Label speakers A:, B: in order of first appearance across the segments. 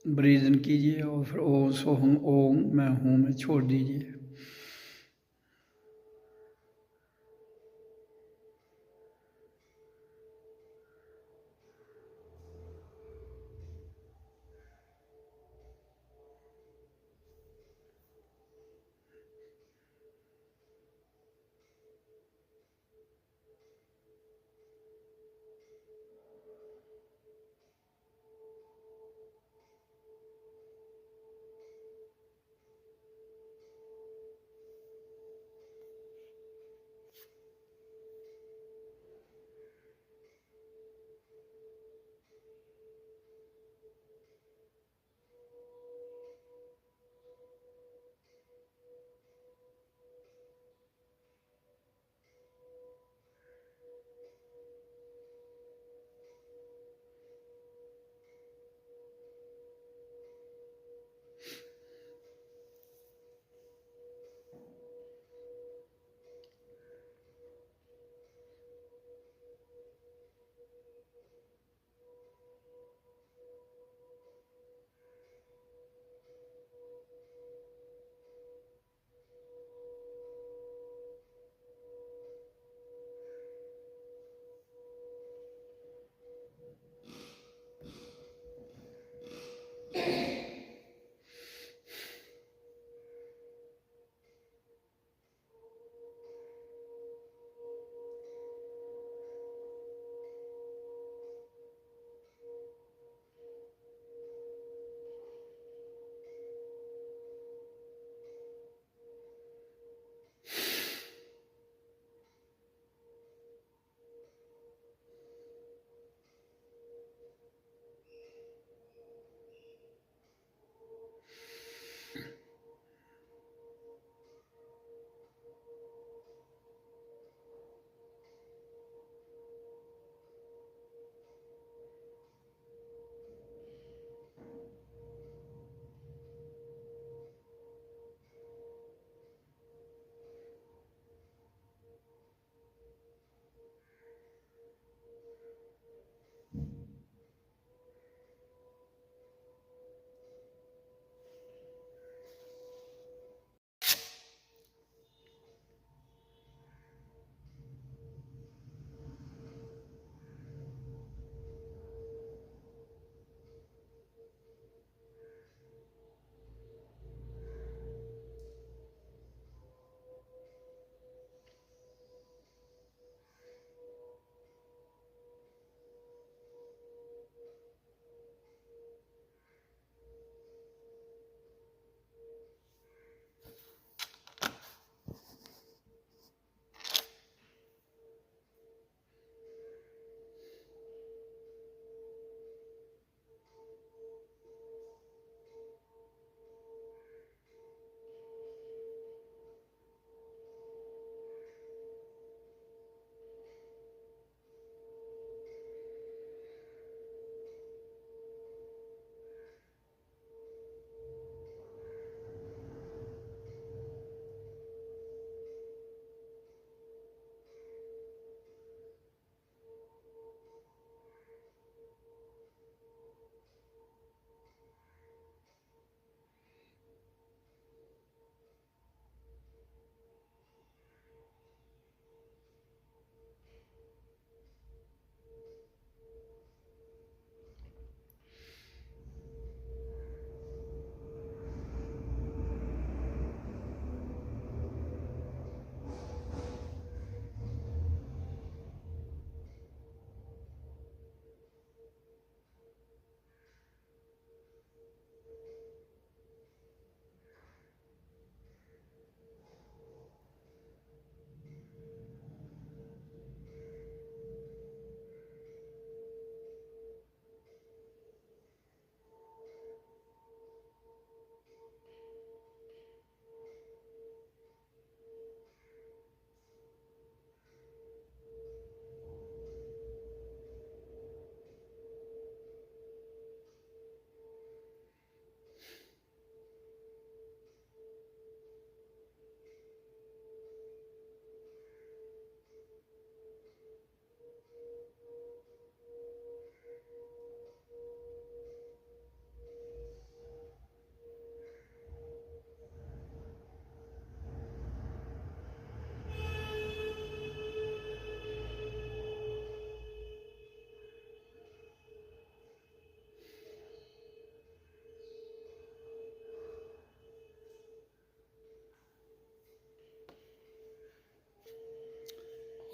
A: Breathe इन कीजिए और फिर ओम सोहम ओम मैं हूँ में छोड़ दीजिए।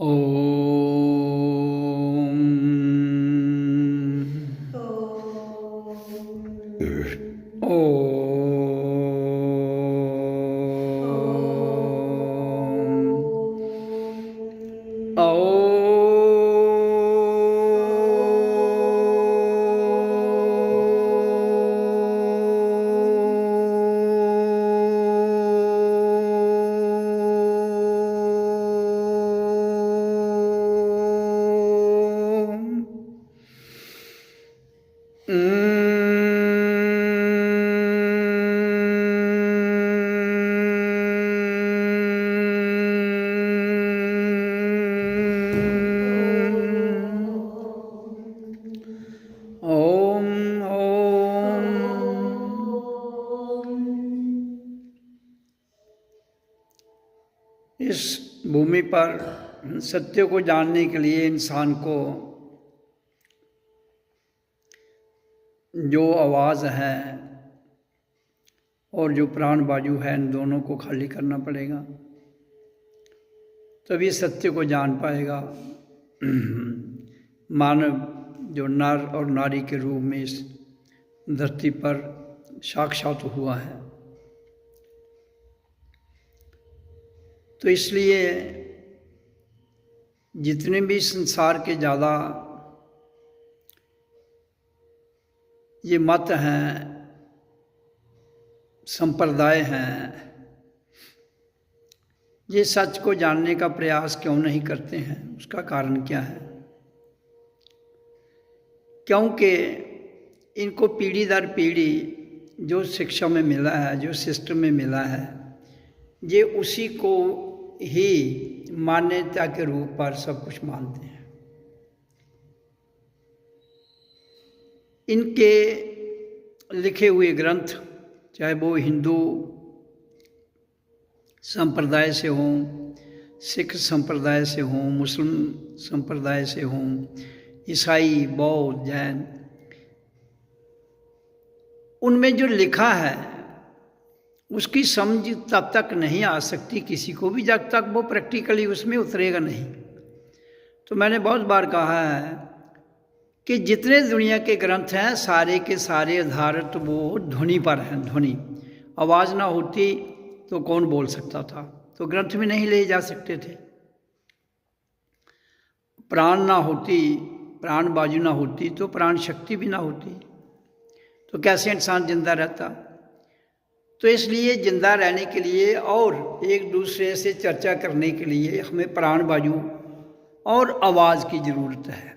A: ओम इस भूमि पर सत्य को जानने के लिए इंसान को जो आवाज़ है और जो प्राण वायु है, इन दोनों को खाली करना पड़ेगा, तभी सत्य को जान पाएगा। मानव जो नर और नारी के रूप में इस धरती पर साक्षात हुआ है, तो इसलिए जितने भी संसार के ज़्यादा ये मत हैं, संप्रदाय हैं, ये सच को जानने का प्रयास क्यों नहीं करते हैं? उसका कारण क्या है? क्योंकि इनको पीढ़ी दर पीढ़ी जो शिक्षा में मिला है, जो सिस्टम में मिला है, ये उसी को ही मान्यता के रूप पर सब कुछ मानते हैं। इनके लिखे हुए ग्रंथ, चाहे वो हिंदू संप्रदाय से हों, सिख संप्रदाय से हों, मुस्लिम संप्रदाय से हों, ईसाई, बौद्ध, जैन, उनमें जो लिखा है उसकी समझ तब तक नहीं आ सकती किसी को भी जब तक वो प्रैक्टिकली उसमें उतरेगा नहीं। तो मैंने बहुत बार कहा है कि जितने दुनिया के ग्रंथ हैं सारे के सारे आधारित वो ध्वनि पर हैं। ध्वनि, आवाज़ ना होती तो कौन बोल सकता था? तो ग्रंथ में नहीं ले जा सकते थे। प्राण ना होती, प्राण वायु ना होती तो प्राण शक्ति भी ना होती, तो कैसे इंसान जिंदा रहता? तो इसलिए जिंदा रहने के लिए और एक दूसरे से चर्चा करने के लिए हमें प्राण वायु और आवाज़ की ज़रूरत है।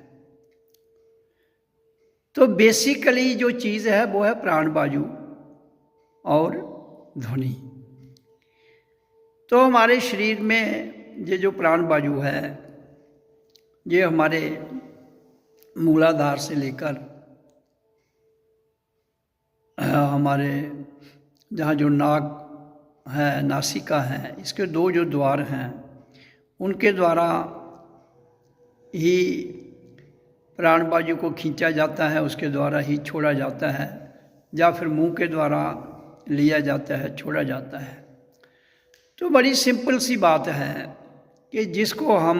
A: तो बेसिकली जो चीज़ है वो है प्राण वायु और ध्वनि। तो हमारे शरीर में ये जो प्राण वायु है, ये हमारे मूलाधार से लेकर हमारे जहाँ जो नाक है, नासिका है, इसके दो जो द्वार हैं उनके द्वारा ही प्राण वायु को खींचा जाता है, उसके द्वारा ही छोड़ा जाता है, या फिर मुंह के द्वारा लिया जाता है, छोड़ा जाता है। तो बड़ी सिंपल सी बात है कि जिसको हम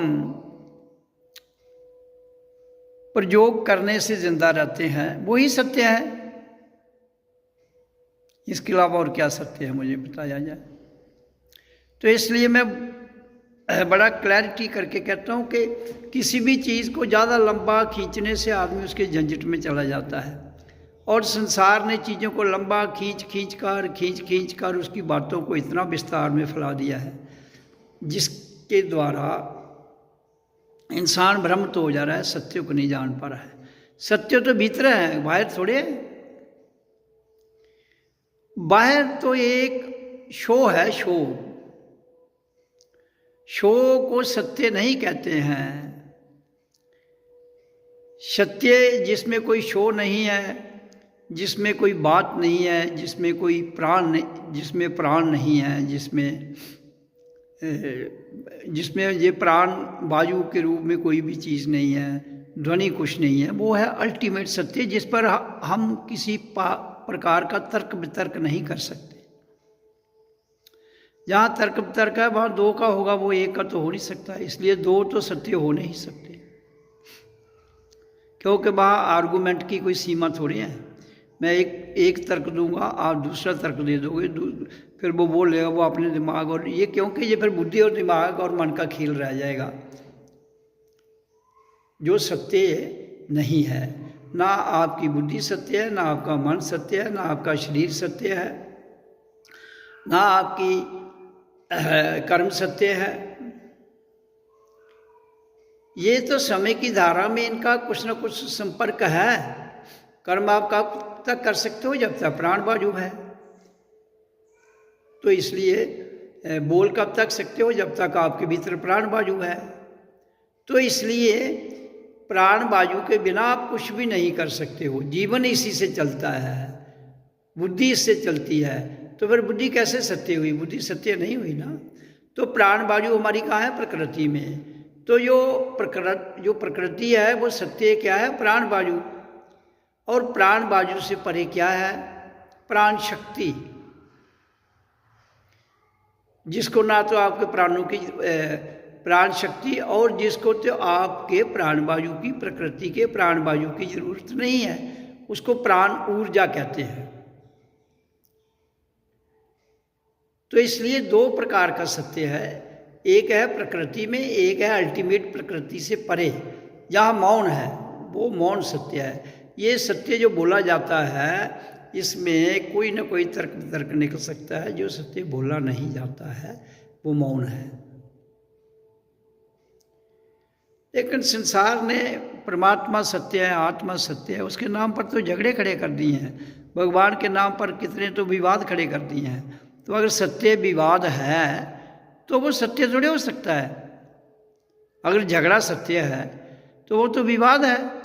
A: प्रयोग करने से जिंदा रहते हैं वही सत्य है। इसके अलावा और क्या सत्य है मुझे बताया जाए। तो इसलिए मैं बड़ा क्लैरिटी करके कहता हूँ कि किसी भी चीज़ को ज़्यादा लंबा खींचने से आदमी उसके झंझट में चला जाता है, और संसार ने चीज़ों को लंबा खींच कर उसकी बातों को इतना विस्तार में फैला दिया है जिसके द्वारा इंसान भ्रमित हो जा रहा है, सत्य को नहीं जान पा रहा है। सत्य तो भीतर है, बाहर थोड़े है। बाहर तो एक शो है, शो को सत्य नहीं कहते हैं। सत्य जिसमें कोई शो नहीं है, जिसमें कोई बात नहीं है, जिसमें कोई प्राण नहीं, जिसमें प्राण नहीं है, जिसमें ये प्राण वायु के रूप में कोई भी चीज़ नहीं है, ध्वनि कुछ नहीं है, वो है अल्टीमेट सत्य, जिस पर हम किसी प्रकार का तर्क वितर्क नहीं कर सकते। जहाँ तर्क तर्क है वहाँ दो का होगा, वो एक का तो हो नहीं सकता, इसलिए दो तो सत्य हो नहीं सकते, क्योंकि वहाँ आर्गूमेंट की कोई सीमा थोड़ी है। मैं एक तर्क दूंगा, आप दूसरा तर्क दे दोगे, फिर वो बोलेगा वो अपने दिमाग, और ये क्योंकि ये फिर बुद्धि और दिमाग और मन का खेल रह जाएगा, जो सत्य नहीं है। ना आपकी बुद्धि सत्य है, ना आपका मन सत्य है, ना आपका शरीर सत्य है, ना आपकी कर्म सत्य है। ये तो समय की धारा में इनका कुछ ना कुछ संपर्क है। कर्म आप कब तक कर सकते हो? जब तक प्राण बाजू है। तो इसलिए बोल कब तक सकते हो? जब तक आपके भीतर प्राण बाजू है। तो इसलिए प्राण बाजू के बिना आप कुछ भी नहीं कर सकते हो। जीवन इसी से चलता है, बुद्धि इससे चलती है। तो फिर बुद्धि कैसे सत्य हुई? बुद्धि सत्य नहीं हुई ना। तो प्राण बाजू हमारी कहाँ है? प्रकृति में। तो जो प्रकृति है वो सत्य क्या है? प्राण बाजू। और प्राण बाजू से परे क्या है? प्राण शक्ति, जिसको ना तो आपके प्राणों की प्राण शक्ति, और जिसको तो आपके प्राण वायु की, प्रकृति के प्राण वायु की जरूरत नहीं है, उसको प्राण ऊर्जा कहते हैं। तो इसलिए दो प्रकार का सत्य है, एक है प्रकृति में, एक है अल्टीमेट प्रकृति से परे, जहाँ मौन है, वो मौन सत्य है। ये सत्य जो बोला जाता है इसमें कोई ना कोई तर्क निकल सकता है। जो सत्य बोला नहीं जाता है वो मौन है। लेकिन संसार ने परमात्मा सत्य है, आत्मा सत्य है, उसके नाम पर तो झगड़े खड़े कर दिए हैं। भगवान के नाम पर कितने तो विवाद खड़े कर दिए हैं। तो अगर सत्य विवाद है तो वो सत्य थोड़े हो सकता है। अगर झगड़ा सत्य है तो वो तो विवाद है।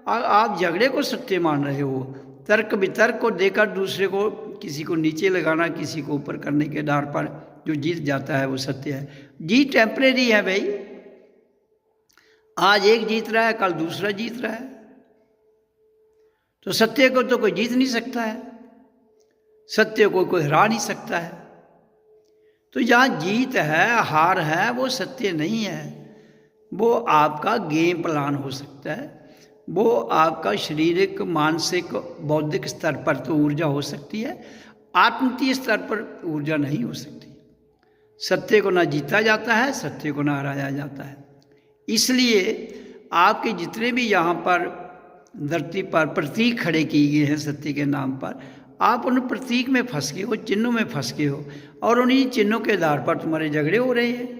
A: आप झगड़े को सत्य मान रहे हो। तर्क वितर्क को देकर दूसरे को, किसी को नीचे लगाना, किसी को ऊपर करने के आधार पर जो जीत जाता है वो सत्य है। जीत टेम्परेरी है भाई। आज एक जीत रहा है, कल दूसरा जीत रहा है। तो सत्य को तो कोई जीत नहीं सकता है, सत्य को कोई हरा नहीं सकता है। तो जहाँ जीत है, हार है, वो सत्य नहीं है। वो आपका गेम प्लान हो सकता है, वो आपका शारीरिक, मानसिक, बौद्धिक स्तर पर तो ऊर्जा हो सकती है, आत्मीय स्तर पर ऊर्जा नहीं हो सकती। सत्य को ना जीता जाता है, सत्य को ना हराया जाता है। इसलिए आपके जितने भी यहाँ पर धरती पर प्रतीक खड़े किए गए हैं सत्य के नाम पर, आप उन प्रतीक में फंस गए हो, चिन्हों में फंस गए हो, और उन्हीं चिन्हों के आधार पर तुम्हारे झगड़े हो रहे हैं।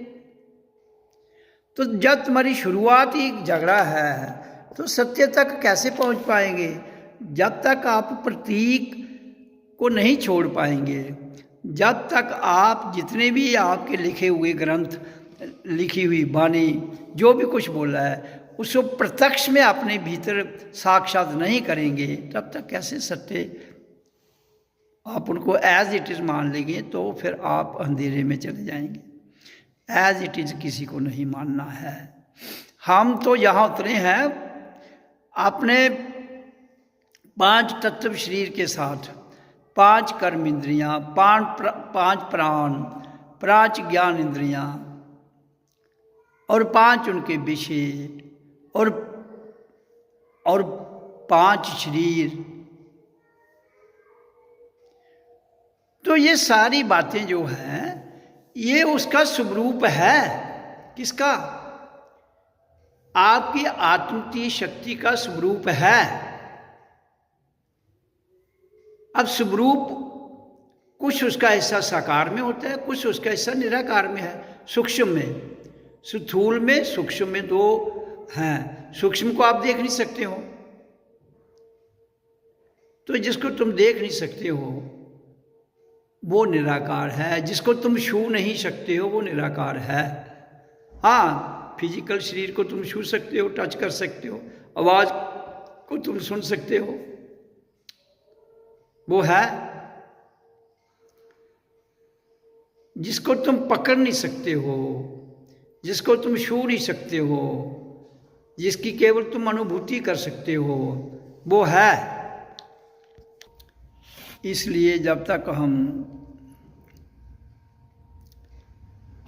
A: तो जब तुम्हारी शुरुआत ही झगड़ा है तो सत्य तक कैसे पहुंच पाएंगे? जब तक आप प्रतीक को नहीं छोड़ पाएंगे, जब तक आप जितने भी आपके लिखे हुए ग्रंथ, लिखी हुई वाणी, जो भी कुछ बोला है उसको प्रत्यक्ष में अपने भीतर साक्षात नहीं करेंगे, तब तक कैसे सत्य आप उनको एज इट इज़ मान लेंगे। तो फिर आप अंधेरे में चले जाएंगे। एज इट इज़ किसी को नहीं मानना है। हम तो यहाँ उतरे हैं अपने 5 तत्व शरीर के साथ, 5 कर्म इंद्रियाँ, 5 प्राण, 5 ज्ञान इंद्रियाँ, और 5 उनके विषय, और 5 शरीर। तो ये सारी बातें जो हैं ये उसका स्वरूप है। किसका? आपकी आत्मीय शक्ति का स्वरूप है। अब स्वरूप कुछ उसका हिस्सा साकार में होता है, कुछ उसका हिस्सा निराकार में है, सूक्ष्म में। स्थूल में, सूक्ष्म में दो हैं। सूक्ष्म को आप देख नहीं सकते हो, तो जिसको तुम देख नहीं सकते हो वो निराकार है। जिसको तुम छू नहीं सकते हो वो निराकार है। हाँ, फिजिकल शरीर को तुम छू सकते हो, टच कर सकते हो, आवाज को तुम सुन सकते हो, वो है। जिसको तुम पकड़ नहीं सकते हो, जिसको तुम छू नहीं सकते हो, जिसकी केवल तुम अनुभूति कर सकते हो, वो है। इसलिए जब तक हम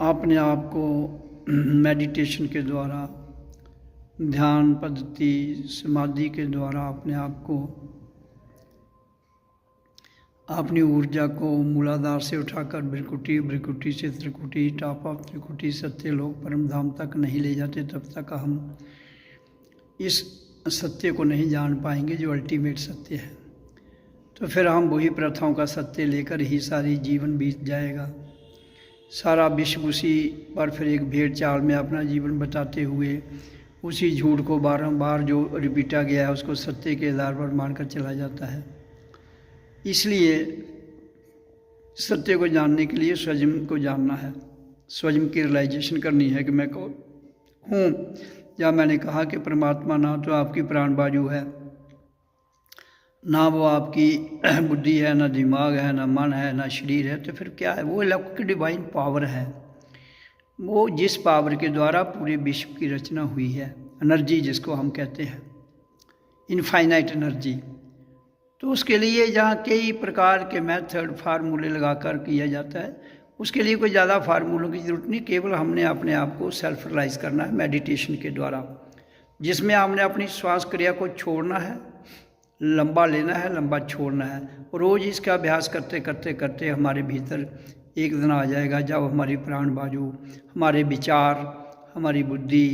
A: अपने आप को मेडिटेशन के द्वारा, ध्यान पद्धति, समाधि के द्वारा अपने आप को, अपनी ऊर्जा को मूलाधार से उठाकर भ्रिकुटी, भ्रिकुटी से त्रिकुटी, टॉप ऑफ त्रिकुटी, सत्यलोक परम धाम तक नहीं ले जाते तब तक हम इस सत्य को नहीं जान पाएंगे जो अल्टीमेट सत्य है। तो फिर हम वही प्रथाओं का सत्य लेकर ही सारी जीवन बीत जाएगा। सारा विश्व उसी पर फिर एक भेड़ चाल में अपना जीवन बताते हुए उसी झूठ को बारंबार जो रिपीटा गया है उसको सत्य के आधार पर मानकर चला जाता है। इसलिए सत्य को जानने के लिए स्वयं को जानना है, स्वयं की रियलाइजेशन करनी है कि मैं कौन हूँ। जब मैंने कहा कि परमात्मा ना तो आपकी प्राण बाजू है, ना वो आपकी बुद्धि है, ना दिमाग है, ना मन है, ना शरीर है, तो फिर क्या है? वो अलौकिक डिवाइन पावर है, वो जिस पावर के द्वारा पूरे विश्व की रचना हुई है, एनर्जी जिसको हम कहते हैं, इनफाइनाइट एनर्जी। तो उसके लिए जहाँ कई प्रकार के मेथड फार्मूले लगाकर किया जाता है, उसके लिए कोई ज़्यादा फार्मूलों की ज़रूरत नहीं। केवल हमने अपने आप को सेल्फ रियलाइज़ करना है मेडिटेशन के द्वारा, जिसमें हमने अपनी श्वास क्रिया को छोड़ना है, लंबा लेना है, लंबा छोड़ना है। रोज़ इसका अभ्यास करते करते करते हमारे भीतर एक दिन आ जाएगा जब हमारी प्राण बाजू, हमारे विचार, हमारी बुद्धि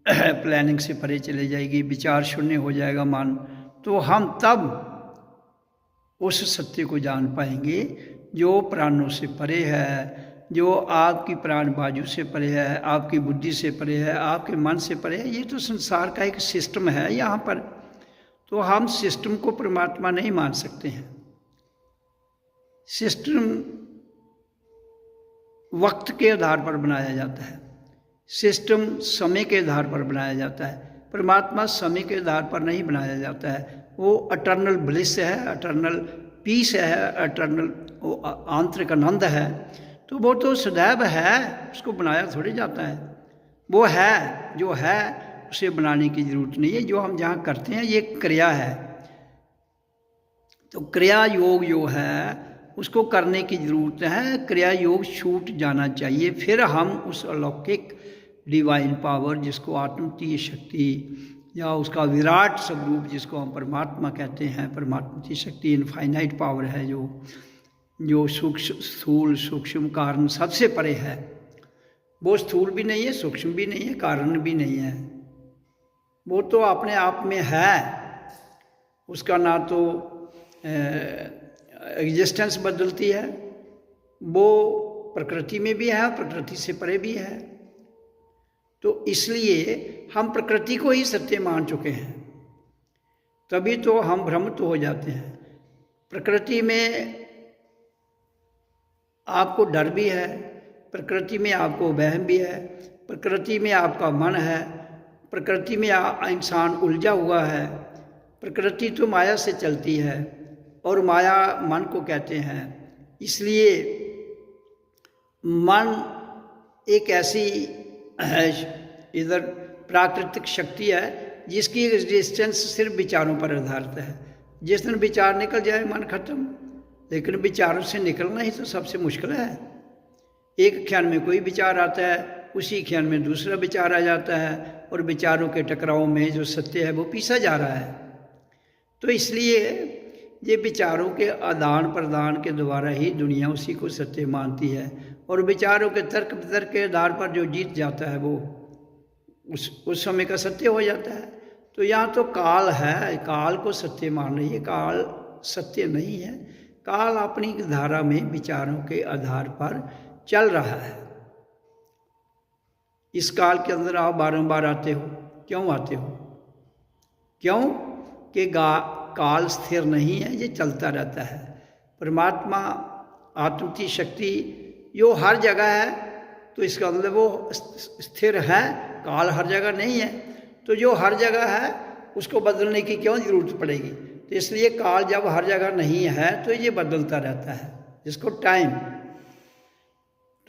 A: प्लानिंग से परे चले जाएगी, विचार शून्य हो जाएगा मन। तो हम तब उस सत्य को जान पाएंगे जो प्राणों से परे है, जो आपकी प्राण बाजू से परे है, आपकी बुद्धि से परे है, आपके मन से परे है। ये तो संसार का एक सिस्टम है यहाँ पर। तो हम सिस्टम को परमात्मा नहीं मान सकते हैं। सिस्टम वक्त के आधार पर बनाया जाता है, सिस्टम समय के आधार पर बनाया जाता है। परमात्मा समय के आधार पर नहीं बनाया जाता है। वो अटर्नल ब्लिस है, अटर्नल पीस है, अटर्नल आंतरिक आनंद है। तो वो तो सदैव है, उसको बनाया थोड़ी जाता है। वो है जो है, उसे बनाने की ज़रूरत नहीं है। जो हम जहाँ करते हैं ये क्रिया है। तो क्रिया योग जो है उसको करने की ज़रूरत है। क्रिया योग छूट जाना चाहिए, फिर हम उस अलौकिक डिवाइन पावर जिसको आत्मतीय शक्ति या उसका विराट स्वरूप जिसको हम परमात्मा कहते हैं, परमात्मा की शक्ति इनफाइनाइट पावर है जो सूक्ष्म, स्थूल, सूक्ष्म, कारण सबसे परे है। वो स्थूल भी नहीं है, सूक्ष्म भी नहीं है, कारण भी नहीं है। वो तो अपने आप में है। उसका ना तो एग्जिस्टेंस बदलती है, वो प्रकृति में भी है, प्रकृति से परे भी है। तो इसलिए हम प्रकृति को ही सत्य मान चुके हैं, तभी तो हम भ्रमित हो जाते हैं। प्रकृति में आपको डर भी है, प्रकृति में आपको वहम भी है, प्रकृति में आपका मन है, प्रकृति में इंसान उलझा हुआ है। प्रकृति तो माया से चलती है और माया मन को कहते हैं। इसलिए मन एक ऐसी इधर प्राकृतिक शक्ति है जिसकी एग्जिस्टेंस सिर्फ विचारों पर आधारित है। जिस दिन विचार निकल जाए मन खत्म। लेकिन विचारों से निकलना ही तो सबसे मुश्किल है। एक क्षण में कोई विचार आता है, उसी क्षण में दूसरा विचार आ जाता है और विचारों के टकराव में जो सत्य है वो पीसा जा रहा है। तो इसलिए ये विचारों के आदान प्रदान के द्वारा ही दुनिया उसी को सत्य मानती है और विचारों के तर्क वितर्क के आधार पर जो जीत जाता है वो उस समय का सत्य हो जाता है। तो यहाँ तो काल है, काल को सत्य मान रही है। काल सत्य नहीं है, काल अपनी धारा में विचारों के आधार पर चल रहा है। इस काल के अंदर आप बारंबार आते हो। क्यों आते हो? क्यों कि काल स्थिर नहीं है, ये चलता रहता है। परमात्मा आत्म की शक्ति जो हर जगह है, तो इसका मतलब वो स्थिर है, काल हर जगह नहीं है। तो जो हर जगह है उसको बदलने की क्यों ज़रूरत पड़ेगी? तो इसलिए काल जब हर जगह नहीं है तो ये बदलता रहता है, जिसको टाइम।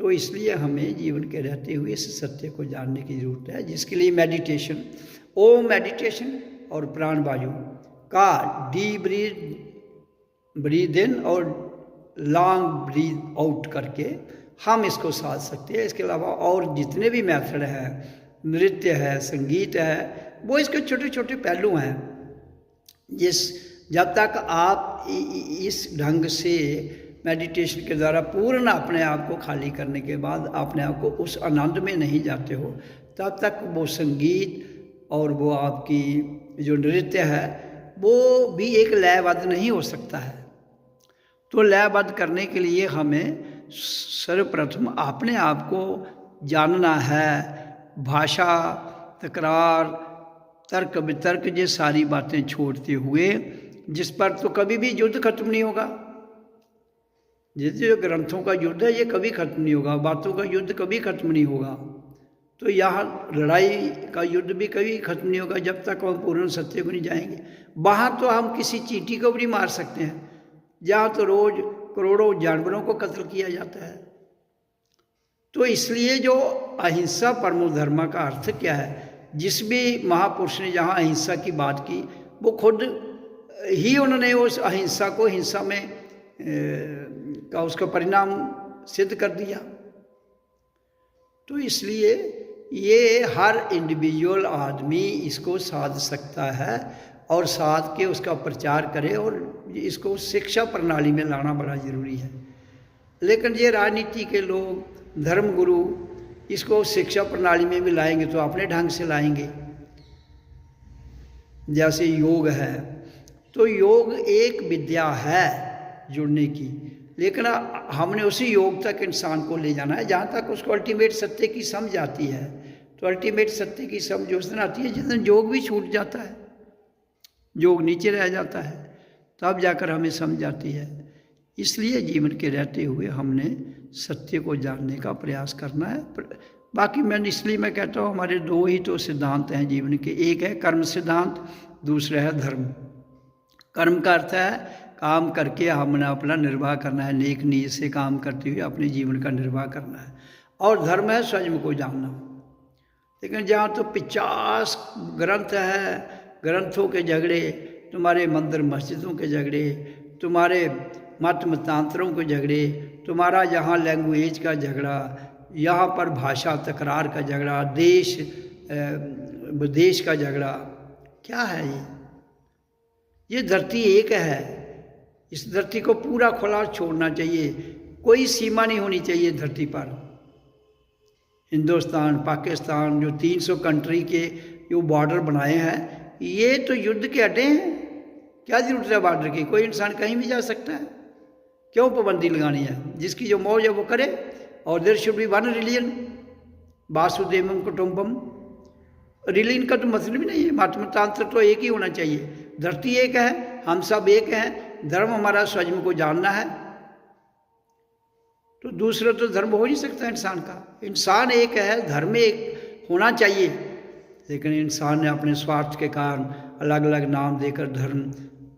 A: तो इसलिए हमें जीवन के रहते हुए इस सत्य को जानने की ज़रूरत है, जिसके लिए मेडिटेशन, ओम मेडिटेशन और प्राण वायु का डीप ब्रीद इन और लॉन्ग ब्रीद आउट करके हम इसको साध सकते हैं। इसके अलावा और जितने भी मेथड हैं, नृत्य है, संगीत है, वो इसके छोटे छोटे पहलू हैं। जब तक आप इस ढंग से मेडिटेशन के द्वारा पूर्ण अपने आप को खाली करने के बाद अपने आप को उस आनंद में नहीं जाते हो, तब तक वो संगीत और वो आपकी जो नृत्य है वो भी एक लयबद्ध नहीं हो सकता है। तो लयबद्ध करने के लिए हमें सर्वप्रथम अपने आप को जानना है। भाषा, तकरार, तर्क वितर्क, ये सारी बातें छोड़ते हुए, जिस पर तो कभी भी युद्ध खत्म नहीं होगा। जो ग्रंथों का युद्ध है ये कभी खत्म नहीं होगा, बातों का युद्ध कभी खत्म नहीं होगा। तो यहाँ लड़ाई का युद्ध भी कभी खत्म नहीं होगा जब तक हम पूर्ण सत्य को नहीं जाएंगे। बाहर तो हम किसी चींटी को भी नहीं मार सकते हैं, जहाँ तो रोज करोड़ों जानवरों को कत्ल किया जाता है। तो इसलिए जो अहिंसा परमो धर्म का अर्थ क्या है, जिस भी महापुरुष ने जहाँ अहिंसा की बात की, वो खुद ही उन्होंने उस अहिंसा को हिंसा में का उसका परिणाम सिद्ध कर दिया। तो इसलिए ये हर इंडिविजुअल आदमी इसको साध सकता है और साध के उसका प्रचार करे, और इसको शिक्षा प्रणाली में लाना बड़ा ज़रूरी है। लेकिन ये राजनीति के लोग, धर्म गुरु इसको शिक्षा प्रणाली में भी लाएंगे तो अपने ढंग से लाएंगे। जैसे योग है, तो योग एक विद्या है जुड़ने की, लेकिन हमने उसी योग तक इंसान को ले जाना है जहाँ तक उसको अल्टीमेट सत्य की समझ आती है। तो अल्टीमेट सत्य की समझ उस दिन आती है जिस दिन योग भी छूट जाता है, योग नीचे रह जाता है, तब जाकर हमें समझ आती है। इसलिए जीवन के रहते हुए हमने सत्य को जानने का प्रयास करना है। बाकी मैं कहता हूँ हमारे दो ही तो सिद्धांत हैं जीवन के, एक है कर्म सिद्धांत, दूसरा है धर्म। कर्म का अर्थ है काम करके हमने अपना निर्वाह करना है, नेक नीयत से काम करते हुए अपने जीवन का निर्वाह करना है। और धर्म है स्वयं को जानना। लेकिन जहाँ तो 50 ग्रंथ है, ग्रंथों के झगड़े, तुम्हारे मंदिर मस्जिदों के झगड़े, तुम्हारे मत मतांतरों के झगड़े, तुम्हारा यहाँ लैंग्वेज का झगड़ा, यहाँ पर भाषा तकरार का झगड़ा, देश विदेश का झगड़ा, क्या है ये धरती एक है। इस धरती को पूरा खुला छोड़ना चाहिए, कोई सीमा नहीं होनी चाहिए धरती पर। हिंदुस्तान, पाकिस्तान, जो 300 कंट्री के जो बॉर्डर बनाए हैं, ये तो युद्ध के अड्डे हैं। क्या जरूरत है बॉर्डर की? कोई इंसान कहीं भी जा सकता है, क्यों पाबंदी लगानी है? जिसकी जो मौज है वो करे। और there should be one religion, वासुदेवम कुटुंबम। रिलीजन का तो मतलब ही नहीं है, मतमतांत्र तो एक ही होना चाहिए। धरती एक है, हम सब एक हैं, धर्म हमारा स्वयं को जानना है, तो दूसरा तो धर्म हो नहीं सकता इंसान का। इंसान एक है, धर्म एक होना चाहिए, लेकिन इंसान ने अपने स्वार्थ के कारण अलग अलग नाम देकर धर्म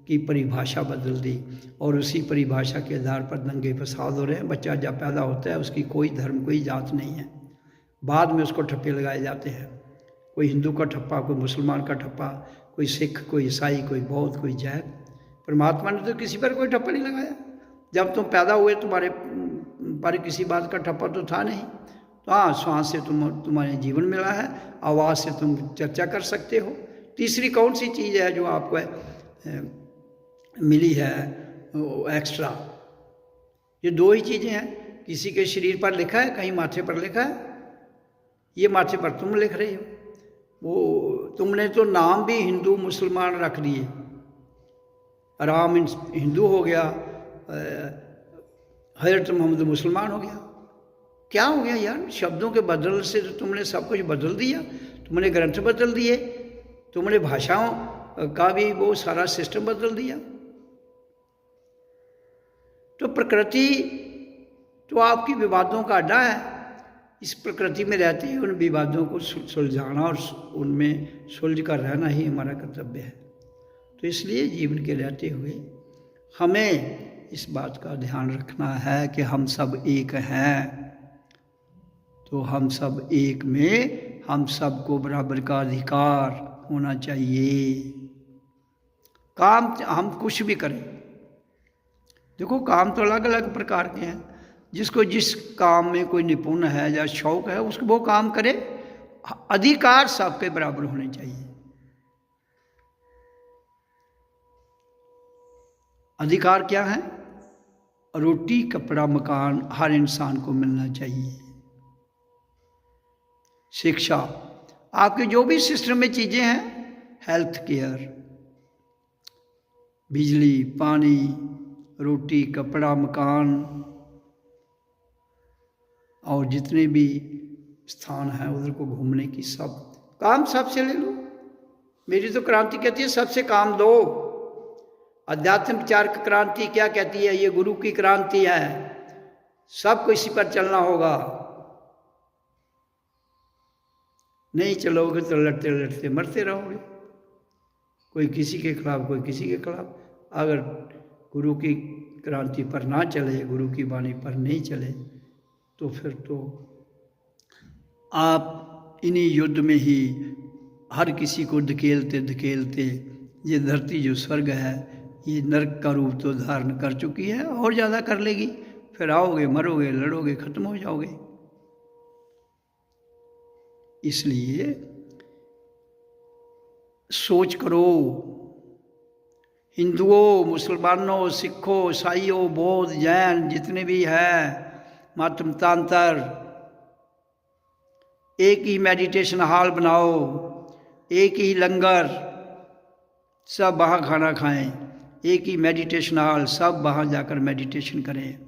A: की परिभाषा बदल दी, और उसी परिभाषा के आधार पर दंगे फसाद हो रहे हैं। बच्चा जब पैदा होता है उसकी कोई धर्म, कोई जात नहीं है, बाद में उसको ठप्पे लगाए जाते हैं। कोई हिंदू का ठप्पा, कोई मुसलमान का ठप्पा, कोई सिख, कोई ईसाई, कोई बौद्ध, कोई जैन। परमात्मा ने तो किसी पर कोई ठप्पा नहीं लगाया। जब तुम पैदा हुए तुम्हारे पर किसी बात का ठप्पा तो था नहीं। तो हाँ, श्वास से तुम्हारे जीवन मिला है, आवाज़ से तुम चर्चा कर सकते हो। तीसरी कौन सी चीज़ है जो आपको मिली है एक्स्ट्रा? ये दो ही चीज़ें हैं। किसी के शरीर पर लिखा है, कहीं माथे पर लिखा है, ये माथे पर तुम लिख रहे हो। वो तुमने तो नाम भी हिंदू मुसलमान रख दिए। राम हिंदू हो गया, हजरत मोहम्मद मुसलमान हो गया। क्या हो गया यार? शब्दों के बदल से तो तुमने सब कुछ बदल दिया। तुमने ग्रंथ बदल दिए, तुमने भाषाओं का भी वो सारा सिस्टम बदल दिया। तो प्रकृति तो आपकी विवादों का अड्डा है। इस प्रकृति में रहते ही उन विवादों को सुलझाना और उनमें सुलझ कर रहना ही हमारा कर्तव्य है। तो इसलिए जीवन के रहते हुए हमें इस बात का ध्यान रखना है कि हम सब एक हैं। तो हम सब एक में हम सबको बराबर का अधिकार होना चाहिए। काम हम कुछ भी करें, देखो काम तो अलग अलग प्रकार के हैं। जिसको जिस काम में कोई निपुण है या शौक है उसको वो काम करे। अधिकार सबके बराबर होने चाहिए। अधिकार क्या है? रोटी, कपड़ा, मकान हर इंसान को मिलना चाहिए। शिक्षा, आपके जो भी सिस्टम में चीज़ें हैं, हेल्थ केयर, बिजली, पानी, रोटी, कपड़ा, मकान और जितने भी स्थान हैं उधर को घूमने की, सब काम सबसे ले लो। मेरी तो क्रांति कहती है सबसे काम दो। अध्यात्म विचार की क्रांति क्या कहती है? ये गुरु की क्रांति है, सबको इसी पर चलना होगा। नहीं चलोगे तो लड़ते लड़ते मरते रहोगे, कोई किसी के खिलाफ, कोई किसी के खिलाफ। अगर गुरु की क्रांति पर ना चले, गुरु की वाणी पर नहीं चले, तो फिर तो आप इन्हीं युद्ध में ही हर किसी को धकेलते धकेलते, ये धरती जो स्वर्ग है ये नरक का रूप तो धारण कर चुकी है, और ज़्यादा कर लेगी। फिर आओगे, मरोगे, लड़ोगे, खत्म हो जाओगे। इसलिए सोच करो, हिंदुओं, मुसलमानों, सिखों, ईसाइयों, बौद्ध, जैन जितने भी हैं, मत मतांतर, एक ही मेडिटेशन हॉल बनाओ, एक ही लंगर, सब वहाँ खाना खाएं। एक ही मेडिटेशन हॉल, सब वहाँ जाकर मेडिटेशन करें।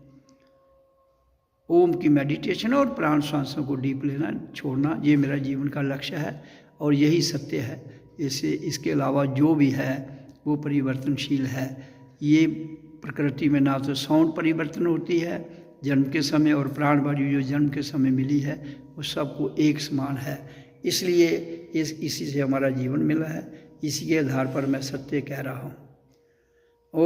A: ओम की मेडिटेशन और प्राण श्वासों को डीप लेना, छोड़ना, ये मेरा जीवन का लक्ष्य है और यही सत्य है। इसके अलावा जो भी है वो परिवर्तनशील है। ये प्रकृति में ना तो साउंड परिवर्तन होती है जन्म के समय, और प्राण वायु जो जन्म के समय मिली है वो सबको एक समान है। इसलिए इसी से हमारा जीवन मिला है, इसी के आधार पर मैं सत्य कह रहा हूँ। ओ